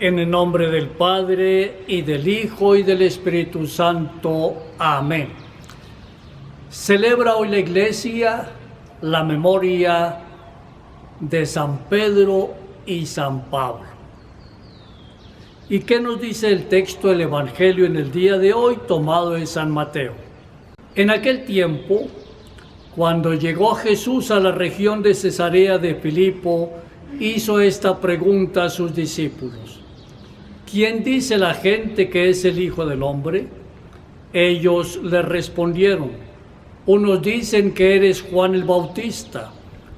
En el nombre del Padre, y del Hijo, y del Espíritu Santo. Amén. Celebra hoy la Iglesia la memoria de San Pedro y San Pablo. ¿Y qué nos dice el texto del Evangelio en el día de hoy, tomado de San Mateo? En aquel tiempo, cuando llegó Jesús a la región de Cesarea de Filipo, hizo esta pregunta a sus discípulos: ¿quién dice la gente que es el Hijo del Hombre? Ellos le respondieron: unos dicen que eres Juan el Bautista,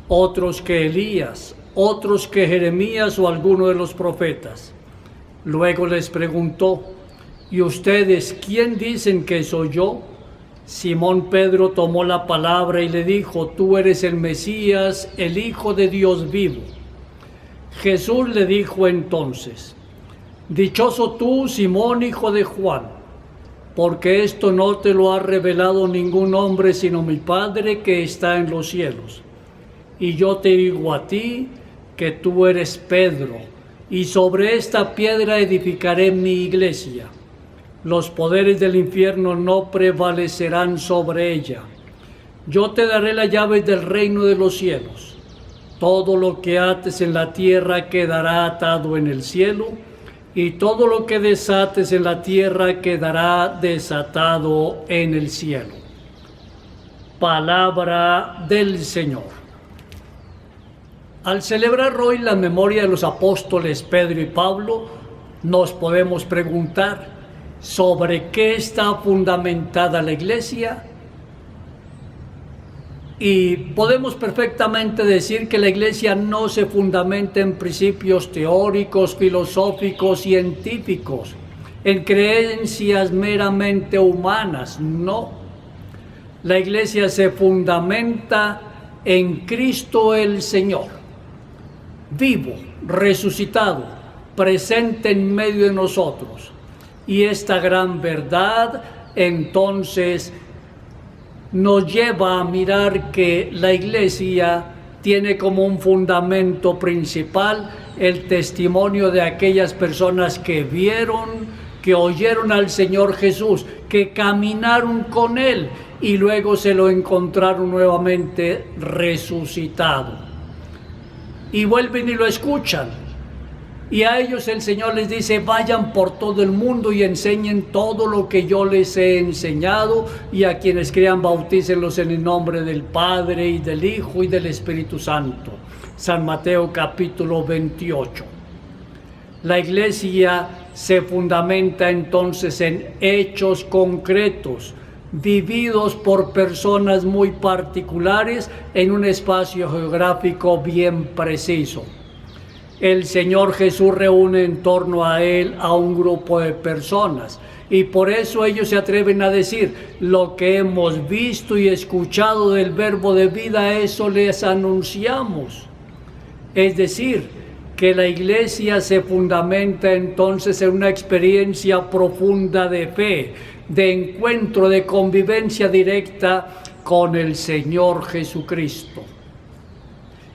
otros que Elías, otros que Jeremías o alguno de los profetas. Luego les preguntó: ¿y ustedes quién dicen que soy yo? Simón Pedro tomó la palabra y le dijo: tú eres el Mesías, el Hijo de Dios vivo. Jesús le dijo entonces: dichoso tú, Simón, hijo de Juan, porque esto no te lo ha revelado ningún hombre sino mi Padre que está en los cielos. Y yo te digo a ti que tú eres Pedro, y sobre esta piedra edificaré mi iglesia. Los poderes del infierno no prevalecerán sobre ella. Yo te daré las llaves del reino de los cielos. Todo lo que ates en la tierra quedará atado en el cielo, y todo lo que desates en la tierra quedará desatado en el cielo. Palabra del Señor. Al celebrar hoy la memoria de los apóstoles Pedro y Pablo, nos podemos preguntar: ¿sobre qué está fundamentada la Iglesia? Y podemos perfectamente decir que la Iglesia no se fundamenta en principios teóricos, filosóficos, científicos, en creencias meramente humanas. No. La Iglesia se fundamenta en Cristo el Señor, vivo, resucitado, presente en medio de nosotros. Y esta gran verdad, entonces, nos lleva a mirar que la Iglesia tiene como un fundamento principal el testimonio de aquellas personas que vieron, que oyeron al Señor Jesús, que caminaron con Él y luego se lo encontraron nuevamente resucitado. Y vuelven y lo escuchan. Y a ellos el Señor les dice: vayan por todo el mundo y enseñen todo lo que yo les he enseñado, y a quienes crean bautícenlos en el nombre del Padre y del Hijo y del Espíritu Santo. San Mateo capítulo 28. La Iglesia se fundamenta entonces en hechos concretos, vividos por personas muy particulares en un espacio geográfico bien preciso. El Señor Jesús reúne en torno a Él a un grupo de personas, y por eso ellos se atreven a decir: lo que hemos visto y escuchado del Verbo de vida, eso les anunciamos. Es decir, que la Iglesia se fundamenta entonces en una experiencia profunda de fe, de encuentro, de convivencia directa con el Señor Jesucristo.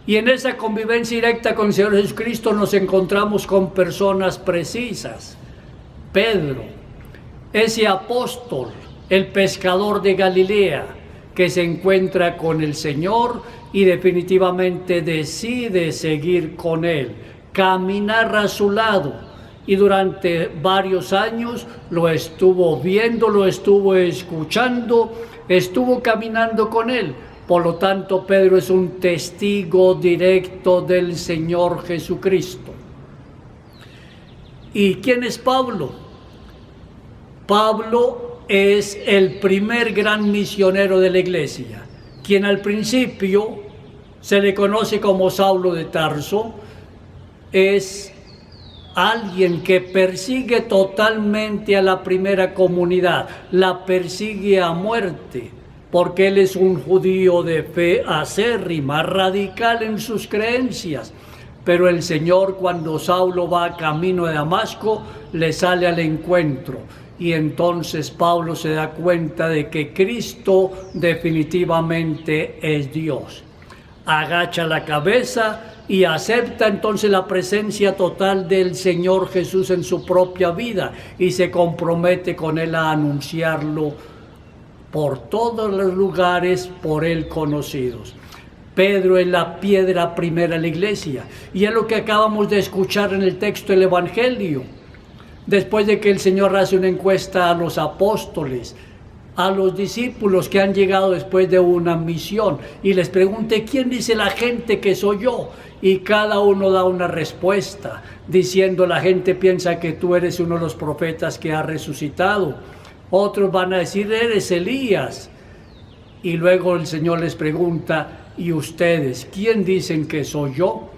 Y en esa convivencia directa con el Señor Jesucristo nos encontramos con personas precisas. Pedro, ese apóstol, el pescador de Galilea, que se encuentra con el Señor y definitivamente decide seguir con Él, caminar a su lado. Y durante varios años lo estuvo viendo, lo estuvo escuchando, estuvo caminando con Él. Por lo tanto, Pedro es un testigo directo del Señor Jesucristo. ¿Y quién es Pablo? Pablo es el primer gran misionero de la Iglesia, quien al principio se le conoce como Saulo de Tarso. Es alguien que persigue totalmente a la primera comunidad, la persigue a muerte, porque él es un judío de fe acérrima, radical en sus creencias. Pero el Señor, cuando Saulo va camino de Damasco, le sale al encuentro, y entonces Pablo se da cuenta de que Cristo definitivamente es Dios. agacha la cabeza y acepta entonces la presencia total del Señor Jesús en su propia vida y se compromete con Él a anunciarlo por todos los lugares por Él conocidos. Pedro es la piedra primera de la iglesia y es lo que acabamos de escuchar en el texto del Evangelio. Después de que el Señor hace una encuesta a los apóstoles, a los discípulos que han llegado después de una misión y les pregunte: ¿quién dice la gente que soy yo? Y cada uno da una respuesta diciendo: la gente piensa que tú eres uno de los profetas que ha resucitado. Otros van a decir: eres Elías. Y luego el Señor les pregunta: ¿y ustedes quién dicen que soy yo?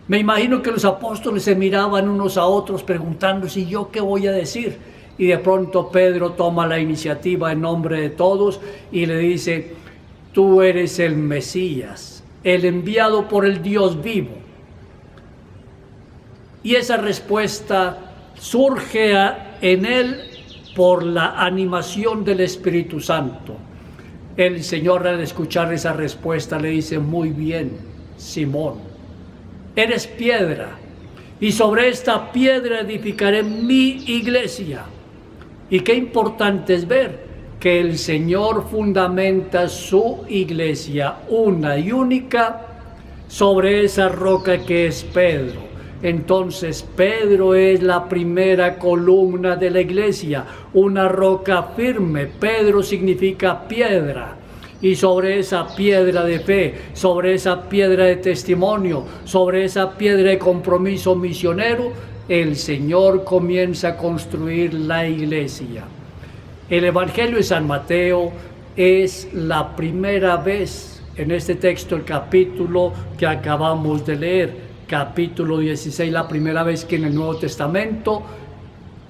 Me imagino que los apóstoles se miraban unos a otros preguntándose: ¿y yo qué voy a decir? Y de pronto Pedro toma la iniciativa en nombre de todos y le dice: tú eres el Mesías, el enviado por el Dios vivo. Y esa respuesta surge en él por la animación del Espíritu Santo. El Señor, al escuchar esa respuesta, le dice: muy bien, Simón, eres piedra, y sobre esta piedra edificaré mi iglesia. Y qué importante es ver que el Señor fundamenta su iglesia, una y única, sobre esa roca que es Pedro. Entonces Pedro es la primera columna de la iglesia, una roca firme. Pedro significa piedra. Y sobre esa piedra de fe, sobre esa piedra de testimonio, sobre esa piedra de compromiso misionero, el Señor comienza a construir la iglesia. El Evangelio de San Mateo es la primera vez en este texto, el capítulo que acabamos de leer, capítulo 16, la primera vez que en el Nuevo Testamento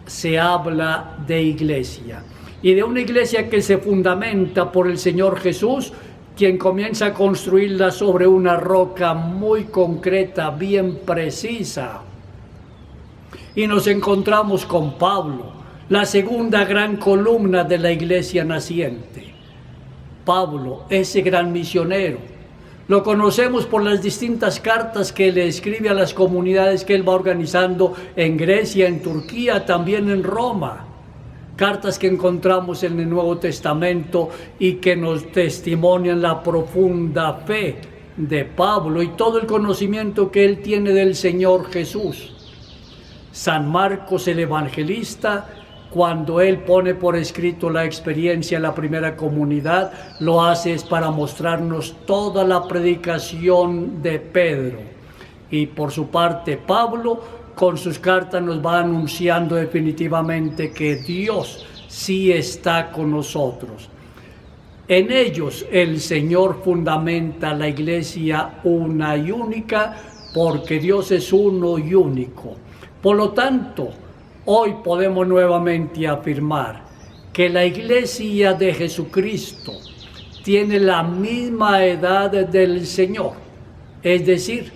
se habla de iglesia. Y de una iglesia que se fundamenta por el Señor Jesús, quien comienza a construirla sobre una roca muy concreta, bien precisa. Y nos encontramos con Pablo, la segunda gran columna de la iglesia naciente. Pablo, ese gran misionero, lo conocemos por las distintas cartas que le escribe a las comunidades que él va organizando en Grecia, en Turquía, también en Roma. Cartas que encontramos en el Nuevo Testamento y que nos testimonian la profunda fe de Pablo y todo el conocimiento que él tiene del Señor Jesús. San Marcos, el evangelista, cuando él pone por escrito la experiencia en la primera comunidad, lo hace es para mostrarnos toda la predicación de Pedro. Y por su parte Pablo, con sus cartas, nos va anunciando definitivamente que Dios sí está con nosotros. En ellos el Señor fundamenta la iglesia una y única, porque Dios es uno y único. Por lo tanto, hoy podemos nuevamente afirmar que la iglesia de Jesucristo tiene la misma edad del Señor. Es decir,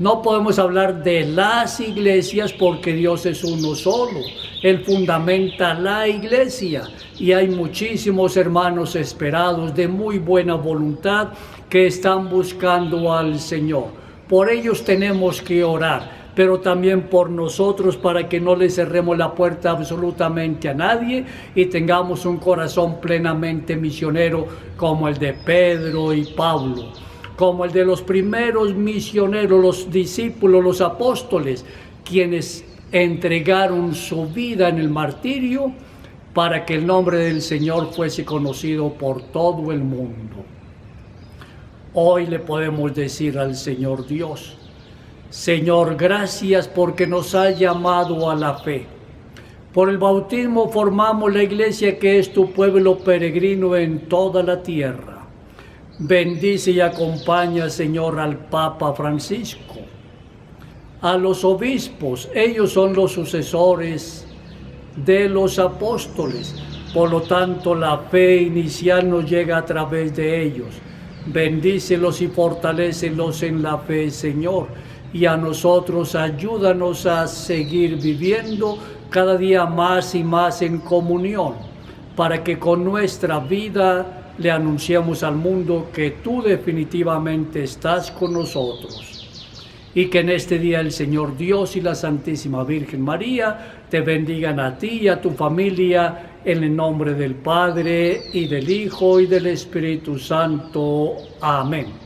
no podemos hablar de las iglesias porque Dios es uno solo. Él fundamenta la iglesia y hay muchísimos hermanos esperados de muy buena voluntad que están buscando al Señor. Por ellos tenemos que orar, pero también por nosotros, para que no le cerremos la puerta absolutamente a nadie y tengamos un corazón plenamente misionero como el de Pedro y Pablo, como el de los primeros misioneros, los discípulos, los apóstoles, quienes entregaron su vida en el martirio para que el nombre del Señor fuese conocido por todo el mundo. Hoy le podemos decir al Señor Dios: Señor, gracias porque nos ha llamado a la fe. Por el bautismo formamos la iglesia que es tu pueblo peregrino en toda la tierra. Bendice y acompaña, Señor, al Papa Francisco, a los obispos. Ellos son los sucesores de los apóstoles. Por lo tanto, la fe inicial nos llega a través de ellos. Bendícelos y fortalécelos en la fe, Señor. Y a nosotros ayúdanos a seguir viviendo cada día más y más en comunión, para que con nuestra vida le anunciamos al mundo que tú definitivamente estás con nosotros. Y que en este día el Señor Dios y la Santísima Virgen María te bendigan a ti y a tu familia en el nombre del Padre y del Hijo y del Espíritu Santo. Amén.